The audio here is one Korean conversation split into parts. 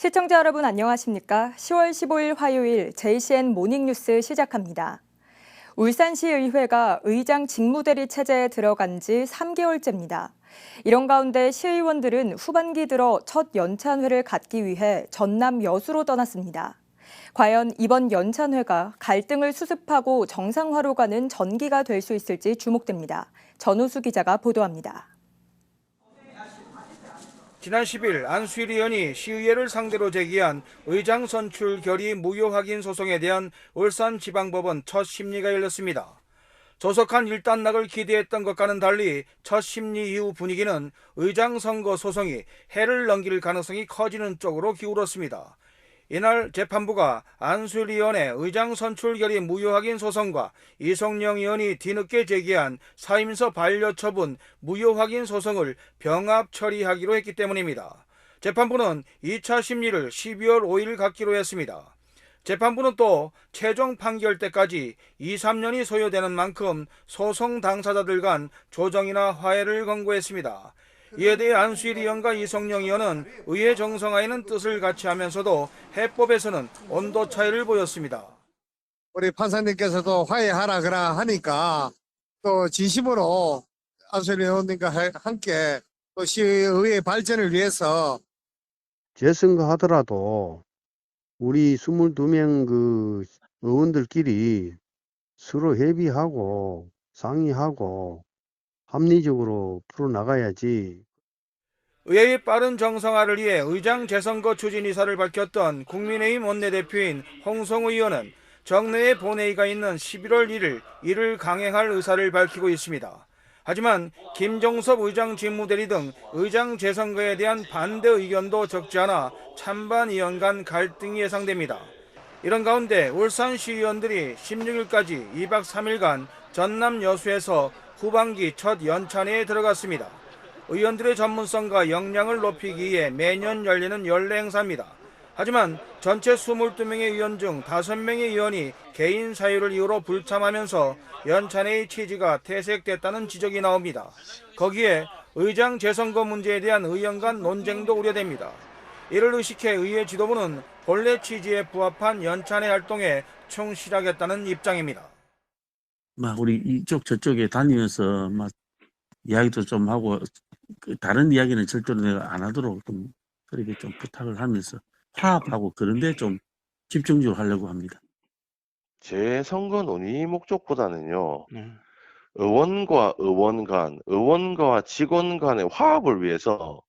시청자 여러분 안녕하십니까? 10월 15일 화요일 JCN 모닝뉴스 시작합니다. 울산시의회가 의장 직무대리 체제에 들어간 지 3개월째입니다. 이런 가운데 시의원들은 후반기 들어 첫 연찬회를 갖기 위해 전남 여수로 떠났습니다. 과연 이번 연찬회가 갈등을 수습하고 정상화로 가는 전기가 될 수 있을지 주목됩니다. 전우수 기자가 보도합니다. 지난 10일 안수일 의원이 시의회를 상대로 제기한 의장 선출 결의 무효 확인 소송에 대한 울산지방법원 첫 심리가 열렸습니다. 조속한 일단락을 기대했던 것과는 달리 첫 심리 이후 분위기는 의장 선거 소송이 해를 넘길 가능성이 커지는 쪽으로 기울었습니다. 이날 재판부가 안수일 의원의 의장 선출 결의 무효 확인 소송과 이성영 의원이 뒤늦게 제기한 사임서 반려 처분 무효 확인 소송을 병합 처리하기로 했기 때문입니다. 재판부는 2차 심리를 12월 5일 갖기로 했습니다. 재판부는 또 최종 판결 때까지 2, 3년이 소요되는 만큼 소송 당사자들 간 조정이나 화해를 권고했습니다. 이에 대해 안수일 의원과 이성영 의원은 의회 정상화에는 뜻을 같이 하면서도 해법에서는 온도 차이를 보였습니다. 우리 판사님께서도 화해하라 그라 하니까 또 진심으로 안수일 의원님과 함께 또 시의회 발전을 위해서 재선거 하더라도 우리 22명 그 의원들끼리 서로 협의하고 상의하고 합리적으로 풀어나가야지. 의회의 빠른 정상화를 위해 의장 재선거 추진 의사를 밝혔던 국민의힘 원내대표인 홍성우 의원은 정례의 본회의가 있는 11월 1일 이를 강행할 의사를 밝히고 있습니다. 하지만 김종섭 의장 직무대리 등 의장 재선거에 대한 반대 의견도 적지 않아 찬반 의원 간 갈등이 예상됩니다. 이런 가운데 울산시의원들이 16일까지 2박 3일간 전남 여수에서 후반기 첫 연찬회에 들어갔습니다. 의원들의 전문성과 역량을 높이기 위해 매년 열리는 연례 행사입니다. 하지만 전체 22명의 의원 중 5명의 의원이 개인 사유를 이유로 불참하면서 연찬회의 취지가 퇴색됐다는 지적이 나옵니다. 거기에 의장 재선거 문제에 대한 의원 간 논쟁도 우려됩니다. 이를 의식해 의회 지도부는 본래 취지에 부합한 연찬회 활동에 충실하겠다는 입장입니다. 우리 이쪽 저쪽에 다니면서 이야기도 좀 하고 다른 이야기는 절대로 내가 안 하도록 좀 그렇게 좀 부탁을 하면서 화합하고 그런데 좀 집중적으로 하려고 합니다. 제 선거 논의 목적보다는요. 의원과 의원 간, 의원과 직원 간의 화합을 위해서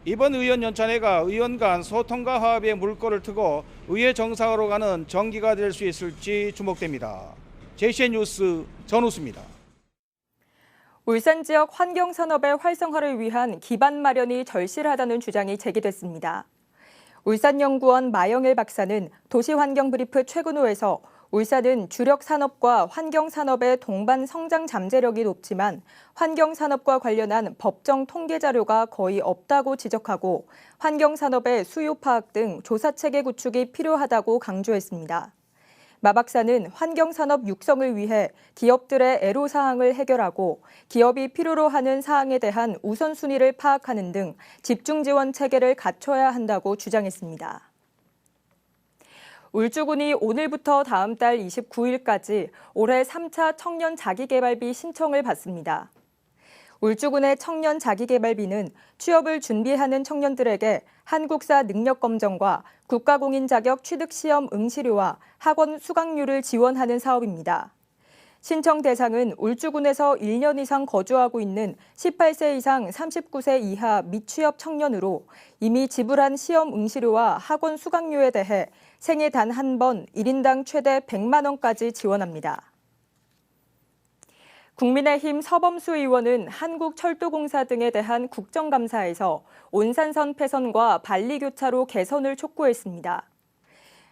이번 의원 연찬회가 의원 간 소통과 화합의 물꼬를 트고 의회 정상화로 가는 전기가 될 수 있을지 주목됩니다. JCN 뉴스 전우수입니다. 울산 지역 환경산업의 활성화를 위한 기반 마련이 절실하다는 주장이 제기됐습니다. 울산연구원 마영일 박사는 도시환경브리프 최근호에서 울산은 주력 산업과 환경산업의 동반 성장 잠재력이 높지만 환경산업과 관련한 법정 통계 자료가 거의 없다고 지적하고 환경산업의 수요 파악 등 조사체계 구축이 필요하다고 강조했습니다. 마 박사는 환경산업 육성을 위해 기업들의 애로사항을 해결하고 기업이 필요로 하는 사항에 대한 우선순위를 파악하는 등 집중지원 체계를 갖춰야 한다고 주장했습니다. 울주군이 오늘부터 다음 달 29일까지 올해 3차 청년 자기개발비 신청을 받습니다. 울주군의 청년 자기개발비는 취업을 준비하는 청년들에게 한국사 능력검정과 국가공인 자격 취득시험 응시료와 학원 수강료를 지원하는 사업입니다. 신청 대상은 울주군에서 1년 이상 거주하고 있는 18세 이상 39세 이하 미취업 청년으로 이미 지불한 시험 응시료와 학원 수강료에 대해 생애 단 한 번 1인당 최대 100만 원까지 지원합니다. 국민의힘 서범수 의원은 한국철도공사 등에 대한 국정감사에서 온산선 폐선과 반리교차로 개선을 촉구했습니다.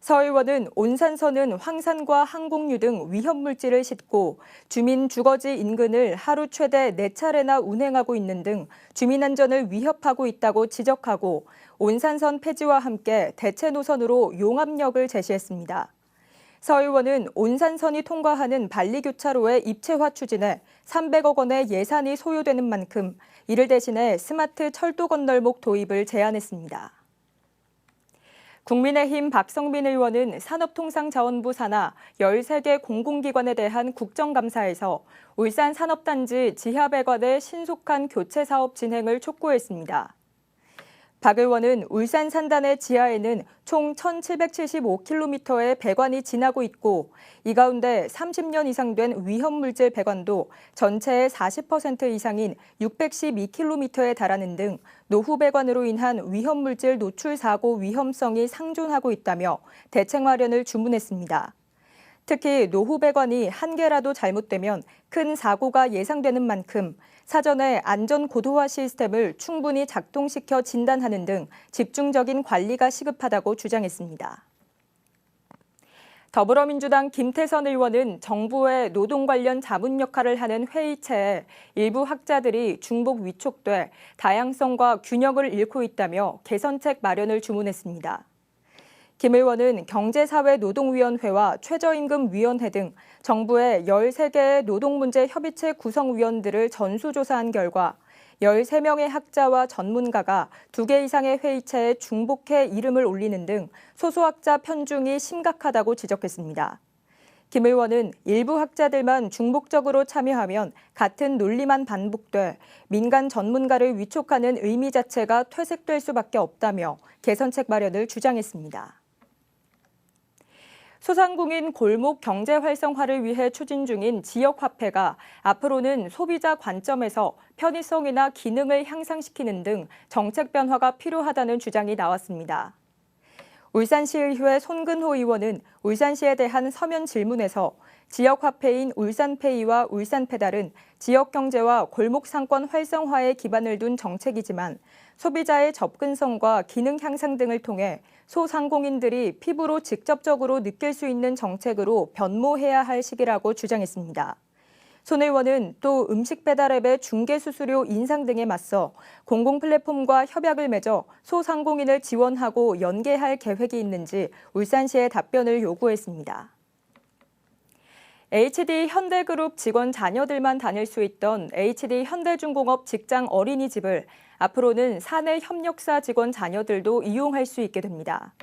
서 의원은 온산선은 황산과 항공유 등 위험물질을 싣고 주민 주거지 인근을 하루 최대 4차례나 운행하고 있는 등 주민 안전을 위협하고 있다고 지적하고 온산선 폐지와 함께 대체 노선으로 용암역을 제시했습니다. 서 의원은 온산선이 통과하는 반리교차로의 입체화 추진에 300억 원의 예산이 소요되는 만큼 이를 대신해 스마트 철도 건널목 도입을 제안했습니다. 국민의힘 박성민 의원은 산업통상자원부 산하 13개 공공기관에 대한 국정감사에서 울산 산업단지 지하배관의 신속한 교체 사업 진행을 촉구했습니다. 박 의원은 울산 산단의 지하에는 총 1,775km의 배관이 지나고 있고 이 가운데 30년 이상 된 위험물질 배관도 전체의 40% 이상인 612km에 달하는 등 노후 배관으로 인한 위험물질 노출 사고 위험성이 상존하고 있다며 대책 마련을 주문했습니다. 특히 노후 배관이 한 개라도 잘못되면 큰 사고가 예상되는 만큼 사전에 안전 고도화 시스템을 충분히 작동시켜 진단하는 등 집중적인 관리가 시급하다고 주장했습니다. 더불어민주당 김태선 의원은 정부의 노동 관련 자문 역할을 하는 회의체에 일부 학자들이 중복 위촉돼 다양성과 균형을 잃고 있다며 개선책 마련을 주문했습니다. 김 의원은 경제사회노동위원회와 최저임금위원회 등 정부의 13개의 노동문제 협의체 구성위원들을 전수조사한 결과 13명의 학자와 전문가가 2개 이상의 회의체에 중복해 이름을 올리는 등 소수학자 편중이 심각하다고 지적했습니다. 김 의원은 일부 학자들만 중복적으로 참여하면 같은 논리만 반복돼 민간 전문가를 위촉하는 의미 자체가 퇴색될 수밖에 없다며 개선책 마련을 주장했습니다. 소상공인 골목 경제 활성화를 위해 추진 중인 지역화폐가 앞으로는 소비자 관점에서 편의성이나 기능을 향상시키는 등 정책 변화가 필요하다는 주장이 나왔습니다. 울산시의회 손근호 의원은 울산시에 대한 서면 질문에서 지역화폐인 울산페이와 울산페달은 지역경제와 골목상권 활성화에 기반을 둔 정책이지만 소비자의 접근성과 기능 향상 등을 통해 소상공인들이 피부로 직접적으로 느낄 수 있는 정책으로 변모해야 할 시기라고 주장했습니다. 손 의원은 또 음식 배달 앱의 중개 수수료 인상 등에 맞서 공공 플랫폼과 협약을 맺어 소상공인을 지원하고 연계할 계획이 있는지 울산시에 답변을 요구했습니다. HD 현대그룹 직원 자녀들만 다닐 수 있던 HD 현대중공업 직장 어린이집을 앞으로는 사내 협력사 직원 자녀들도 이용할 수 있게 됩니다.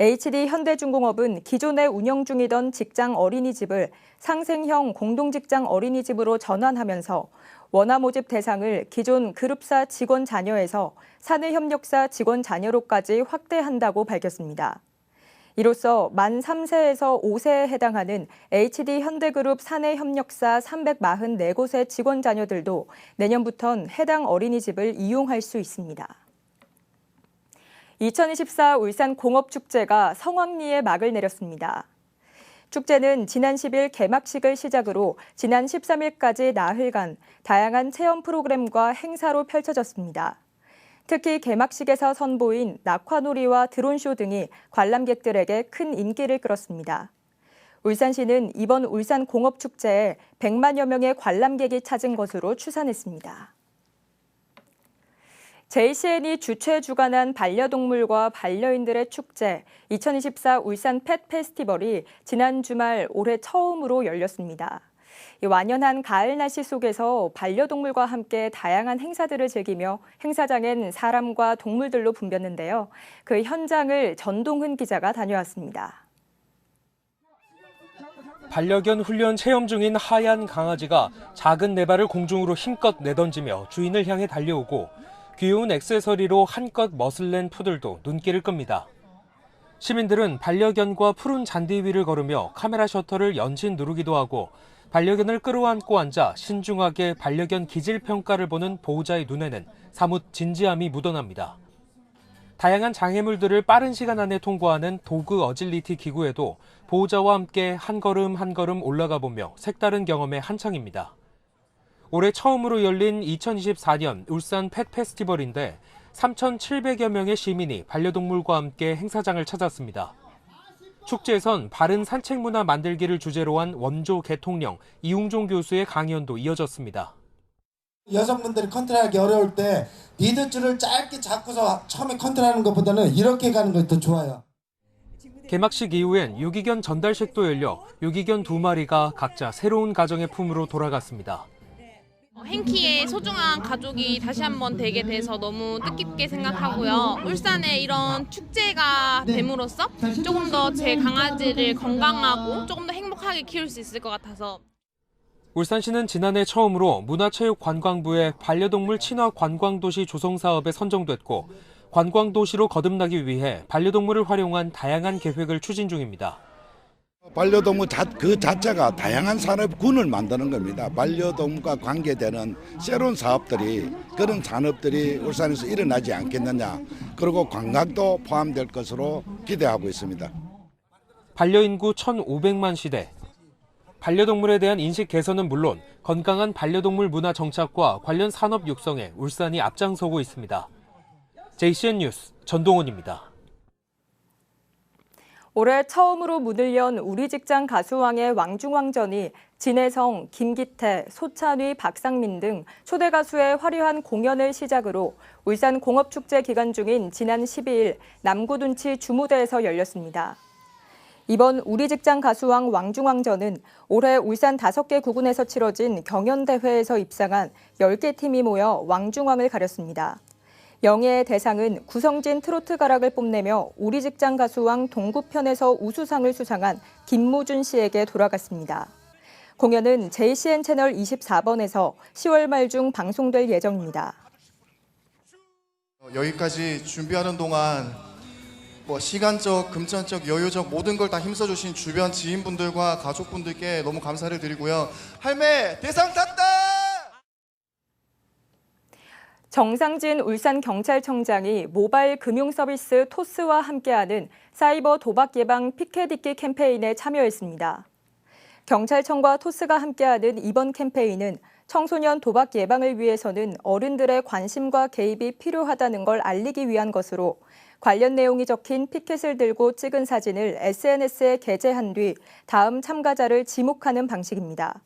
HD 현대중공업은 기존에 운영 중이던 직장 어린이집을 상생형 공동직장 어린이집으로 전환하면서 원화 모집 대상을 기존 그룹사 직원 자녀에서 사내 협력사 직원 자녀로까지 확대한다고 밝혔습니다. 이로써 만 3세에서 5세에 해당하는 HD 현대그룹 사내 협력사 344곳의 직원 자녀들도 내년부턴 해당 어린이집을 이용할 수 있습니다. 2024 울산 공업축제가 성황리에 막을 내렸습니다. 축제는 지난 10일 개막식을 시작으로 지난 13일까지 나흘간 다양한 체험 프로그램과 행사로 펼쳐졌습니다. 특히 개막식에서 선보인 낙화놀이와 드론쇼 등이 관람객들에게 큰 인기를 끌었습니다. 울산시는 이번 울산 공업축제에 100만여 명의 관람객이 찾은 것으로 추산했습니다. JCN이 주최 주관한 반려동물과 반려인들의 축제 2024 울산 펫 페스티벌이 지난 주말 올해 처음으로 열렸습니다. 완연한 가을 날씨 속에서 반려동물과 함께 다양한 행사들을 즐기며 행사장엔 사람과 동물들로 붐볐는데요. 그 현장을 전동훈 기자가 다녀왔습니다. 반려견 훈련 체험 중인 하얀 강아지가 작은 네 발을 공중으로 힘껏 내던지며 주인을 향해 달려오고 귀여운 액세서리로 한껏 멋을 낸 푸들도 눈길을 끕니다. 시민들은 반려견과 푸른 잔디 위를 걸으며 카메라 셔터를 연신 누르기도 하고 반려견을 끌어안고 앉아 신중하게 반려견 기질 평가를 보는 보호자의 눈에는 사뭇 진지함이 묻어납니다. 다양한 장애물들을 빠른 시간 안에 통과하는 도그 어질리티 기구에도 보호자와 함께 한 걸음 한 걸음 올라가 보며 색다른 경험에 한창입니다. 올해 처음으로 열린 2024년 울산 펫 페스티벌인데 3,700여 명의 시민이 반려동물과 함께 행사장을 찾았습니다. 축제에선 바른 산책 문화 만들기를 주제로 한 원조 개통령 이웅종 교수의 강연도 이어졌습니다. 여성분들이 컨트롤하기 어려울 때 리드줄을 짧게 잡고서 처음에 컨트롤하는 것보다는 이렇게 가는 것이 더 좋아요. 개막식 이후엔 유기견 전달식도 열려 유기견 2마리가 각자 새로운 가정의 품으로 돌아갔습니다. 행키의 소중한 가족이 다시 한번 되게 돼서 너무 뜻깊게 생각하고요. 울산에 이런 축제가 됨으로써 조금 더 제 강아지를 건강하고 조금 더 행복하게 키울 수 있을 것 같아서. 울산시는 지난해 처음으로 문화체육관광부의 반려동물 친화 관광도시 조성 사업에 선정됐고 관광도시로 거듭나기 위해 반려동물을 활용한 다양한 계획을 추진 중입니다. 반려동물 그 자체가 다양한 산업군을 만드는 겁니다. 반려동물과 관계되는 새로운 사업들이 그런 산업들이 울산에서 일어나지 않겠느냐. 그리고 관광도 포함될 것으로 기대하고 있습니다. 반려인구 1,500만 시대. 반려동물에 대한 인식 개선은 물론 건강한 반려동물 문화 정착과 관련 산업 육성에 울산이 앞장서고 있습니다. JCN 뉴스 전동훈입니다. 올해 처음으로 문을 연 우리 직장 가수왕의 왕중왕전이 진혜성, 김기태, 소찬휘, 박상민 등 초대 가수의 화려한 공연을 시작으로 울산 공업축제 기간 중인 지난 12일 남구둔치 주무대에서 열렸습니다. 이번 우리 직장 가수왕 왕중왕전은 올해 울산 5개 구군에서 치러진 경연대회에서 입상한 10개 팀이 모여 왕중왕을 가렸습니다. 영예의 대상은 구성진 트로트 가락을 뽐내며 우리 직장 가수왕 동구편에서 우수상을 수상한 김무준 씨에게 돌아갔습니다. 공연은 JCN 채널 24번에서 10월 말 중 방송될 예정입니다. 여기까지 준비하는 동안 시간적, 금전적, 여유적 모든 걸 다 힘써주신 주변 지인분들과 가족분들께 너무 감사를 드리고요. 할매 대상 탔다! 정상진 울산경찰청장이 모바일 금융서비스 토스와 함께하는 사이버 도박 예방 피켓 잇기 캠페인에 참여했습니다. 경찰청과 토스가 함께하는 이번 캠페인은 청소년 도박 예방을 위해서는 어른들의 관심과 개입이 필요하다는 걸 알리기 위한 것으로 관련 내용이 적힌 피켓을 들고 찍은 사진을 SNS에 게재한 뒤 다음 참가자를 지목하는 방식입니다.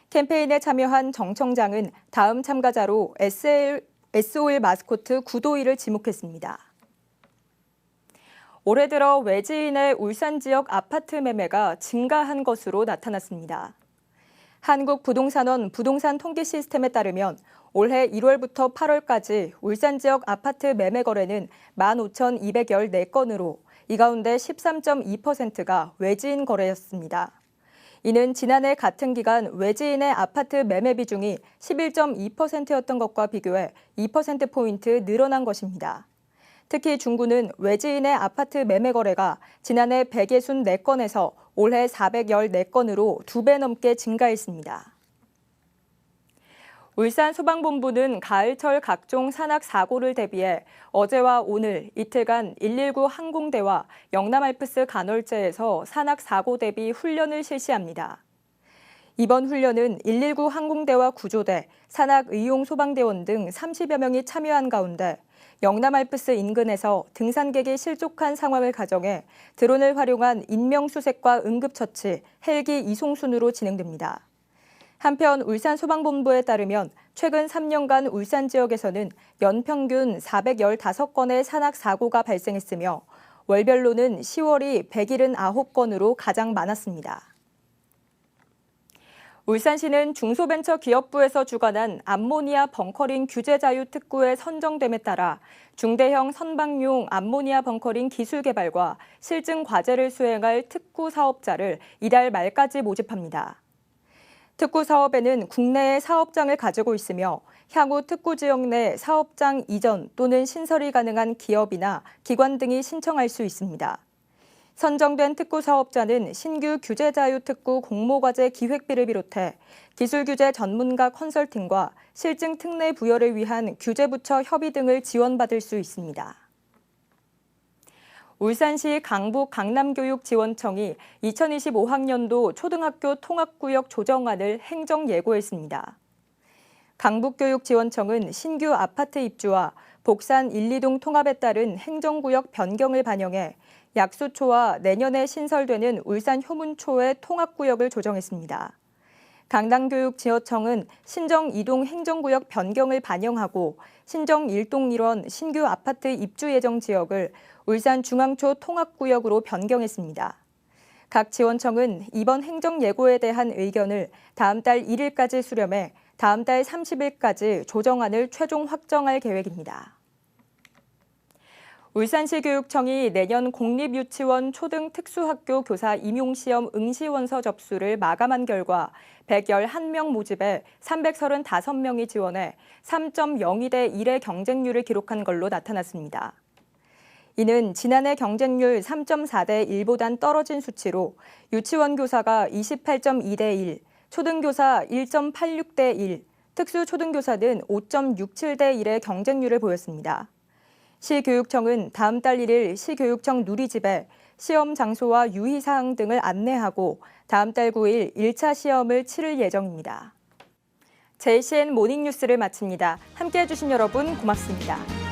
캠페인에 참여한 정 청장은 다음 참가자로 SO일 마스코트 구도일을 지목했습니다. 올해 들어 외지인의 울산 지역 아파트 매매가 증가한 것으로 나타났습니다. 한국부동산원 부동산 통계 시스템에 따르면 올해 1월부터 8월까지 울산 지역 아파트 매매 거래는 15,214건으로 이 가운데 13.2%가 외지인 거래였습니다. 이는 지난해 같은 기간 외지인의 아파트 매매 비중이 11.2%였던 것과 비교해 2%포인트 늘어난 것입니다. 특히 중구는 외지인의 아파트 매매 거래가 지난해 164건에서 올해 414건으로 2배 넘게 증가했습니다. 울산 소방본부는 가을철 각종 산악 사고를 대비해 어제와 오늘 이틀간 119 항공대와 영남알프스 간헐제에서 산악 사고 대비 훈련을 실시합니다. 이번 훈련은 119 항공대와 구조대, 산악 의용 소방대원 등 30여 명이 참여한 가운데 영남알프스 인근에서 등산객이 실족한 상황을 가정해 드론을 활용한 인명수색과 응급처치, 헬기 이송순으로 진행됩니다. 한편 울산소방본부에 따르면 최근 3년간 울산 지역에서는 연평균 415건의 산악 사고가 발생했으며 월별로는 10월이 179건으로 가장 많았습니다. 울산시는 중소벤처기업부에서 주관한 암모니아 벙커링 규제 자유 특구에 선정됨에 따라 중대형 선박용 암모니아 벙커링 기술 개발과 실증 과제를 수행할 특구 사업자를 이달 말까지 모집합니다. 특구 사업에는 국내에 사업장을 가지고 있으며 향후 특구 지역 내 사업장 이전 또는 신설이 가능한 기업이나 기관 등이 신청할 수 있습니다. 선정된 특구 사업자는 신규 규제자유특구 공모과제 기획비를 비롯해 기술규제 전문가 컨설팅과 실증 특례 부여를 위한 규제부처 협의 등을 지원받을 수 있습니다. 울산시 강북 강남교육지원청이 2025학년도 초등학교 통합구역 조정안을 행정 예고했습니다. 강북교육지원청은 신규 아파트 입주와 복산 1, 2동 통합에 따른 행정구역 변경을 반영해 약수초와 내년에 신설되는 울산 효문초의 통합구역을 조정했습니다. 강남교육지원청은 신정 2동 행정구역 변경을 반영하고 신정 1동 1원 신규 아파트 입주 예정 지역을 울산 중앙초 통합구역으로 변경했습니다. 각 지원청은 이번 행정 예고에 대한 의견을 다음 달 1일까지 수렴해 다음 달 30일까지 조정안을 최종 확정할 계획입니다. 울산시 교육청이 내년 공립유치원 초등 특수학교 교사 임용시험 응시원서 접수를 마감한 결과 111명 모집에 335명이 지원해 3.02대 1의 경쟁률을 기록한 걸로 나타났습니다. 이는 지난해 경쟁률 3.4대 1보단 떨어진 수치로 유치원 교사가 28.2대 1, 초등교사 1.86대 1, 특수초등교사는 5.67대 1의 경쟁률을 보였습니다. 시교육청은 다음 달 1일 시교육청 누리집에 시험 장소와 유의사항 등을 안내하고 다음 달 9일 1차 시험을 치를 예정입니다. JCN 모닝뉴스를 마칩니다. 함께해 주신 여러분 고맙습니다.